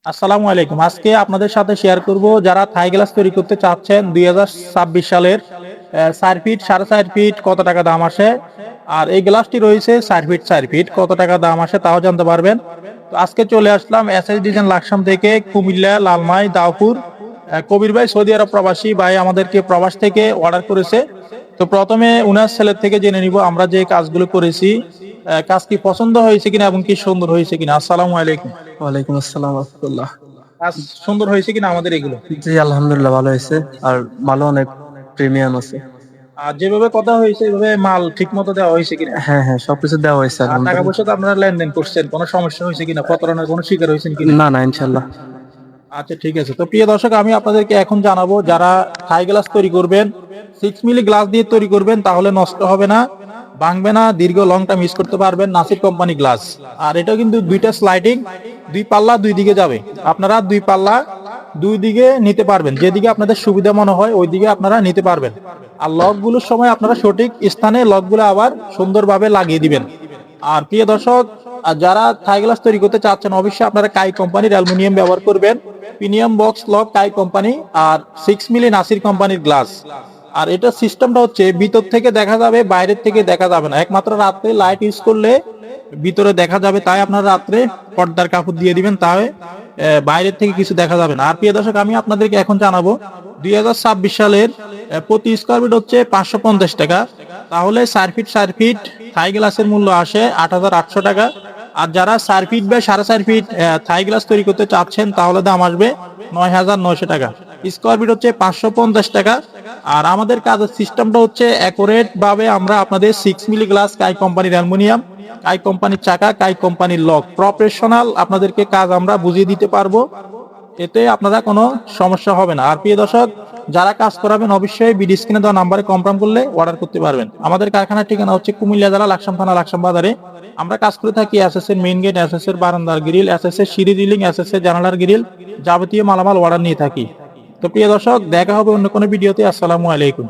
আসসালামু আলাইকুম। আজকে আপনাদের সাথে শেয়ার করব যারা থাই গ্লাস তৈরি করতে চাচ্ছেন 2026 সালের 4 ফিট 4.5 ফিট কত টাকা দাম আসে, আর এই গ্লাসটি রয়েছে 4 ফিট 4 ফিট কত টাকা দাম আসে তাও জানতে পারবেন। তো আজকে চলে আসলাম এসএস ডিজাইন লাকসাম থেকে কুমিল্লা লালমাই দাউপুর। কবির ভাই সৌদি আরব প্রবাসী ভাই আমাদেরকে প্রবাস থেকে অর্ডার করেছে। তো প্রথমে উনার ছেলের থেকে জেনে নিব আমরা যে কাজগুলো করেছি কাজ কি পছন্দ হয়েছে কিনা এবং কি সুন্দর হয়েছে কিনা। আসসালামু আলাইকুম। ওয়ালাইকুম আসসালাম রাহমাতুল্লাহ। কাজ সুন্দর হয়েছে কিনা আমাদের এগুলো? জি আলহামদুলিল্লাহ ভালো হয়েছে। আর মালও অনেক প্রিমিয়াম আছে। আর যেভাবে কথা হয়েছে এভাবে মাল ঠিক মতো দেওয়া হয়েছে কিনা? হ্যাঁ হ্যাঁ সবকিছু দেওয়া হয়েছে আর টাকা আলহামদুলিল্লাহ। পয়সা তো আপনারা লেনদেন করছেন, কোনো সমস্যা হয়েছে কিনা, প্রতারণার কোনো শিকার হয়েছেন কিনা? না না ইনশাল্লাহ। আচ্ছা ঠিক আছে। তো প্রিয় দর্শক আমি আপনাদেরকে এখন জানাবো যারা থাই গ্লাস তৈরি করবেন 6 মিলি গ্লাস দিয়ে তৈরি করবেন তাহলে নষ্ট হবে না, ভাঙবে না, দীর্ঘ লং টাইম ইউজ করতে পারবেন। Nasir company glass. আর এটা কিন্তু দুইটা স্লাইডিং, দুই পাল্লা দুই দিকে যাবে। আপনারা দুই পাল্লা দুই দিকে নিতে পারবেন, যেদিকে আপনাদের সুবিধা মনে হয় ওই দিকে আপনারা নিতে পারবেন। আর লক গুলোর সময় আপনারা সঠিক স্থানে লক গুলো আবার সুন্দরভাবে লাগিয়ে দিবেন। আর প্রিয় দর্শক যারা থাই গ্লাস তৈরি করতে চাচ্ছেন অবশ্যই আপনারা কাই কোম্পানির অ্যালুমিনিয়াম ব্যবহার করবেন। প্রিমিয়াম বক্স লক কাই কোম্পানি আর 6 মিলি নাসির কোম্পানির গ্লাস। আর এটা সিস্টেমটা হচ্ছে ভিতর থেকে দেখা যাবে, বাইরের থেকে দেখা যাবে না। একমাত্র রাত্রে লাইট ইউজ করলে ভিতরে দেখা যাবে, তাই আপনারা রাত্রে পর্দার কাপড় দিয়ে দিবেন, তাহলে বাইরের থেকে কিছু দেখা যাবে না। আর প্রিয় দর্শক আমি আপনাদেরকে এখন জানাবো 2026 সালের প্রতি স্কোয়ার ফিট হচ্ছে 550 টাকা। তাহলে 4 ফিট 4 ফিট থাই গ্লাসের মূল্য আসে 8,800 টাকা। আর যারা 4 ফিট বা 4.5 ফিট থাই গ্লাস তৈরি করতে চাচ্ছেন তাহলে দাম আসবে 9,900 টাকা। স্কোয়ার ফিট হচ্ছে 550 টাকা। আর আমাদের কাজের সিস্টেমটা হচ্ছে অ্যাকুরেট ভাবে আমরা আপনাদের 6 মিলি গ্লাস কাই কোম্পানির অ্যালুমিনিয়াম, কাই কোম্পানির চাকা, কাই কোম্পানির লক প্রফেশনাল আপনাদেরকে কাজ আমরা বুঝিয়ে দিতে পারবো, এতে আপনারা কোনো সমস্যা হবে না। আর প্রিয় দর্শক যারা কাজ করাবেন অবশ্যই বিডি স্ক্রিনে দেওয়া নাম্বারে কনফার্ম করলে অর্ডার করতে পারবেন। আমাদের কারখানার ঠিকানা হচ্ছে কুমিল্লা জেলা লাকসাম থানা লাকসাম বাজারে। আমরা কাজ করে থাকি এসএস এর মেইন গেট, এসএস এর বারান্দার গ্রিল, এসএস এর সিঁড়ি রিলিং, এসএস এর জানালার গ্রিল, যাবতীয় মালামাল অর্ডার নিয়ে থাকি। তো প্রিয় দর্শক দেখা হবে অন্য কোনো ভিডিওতে। আসসালামু আলাইকুম।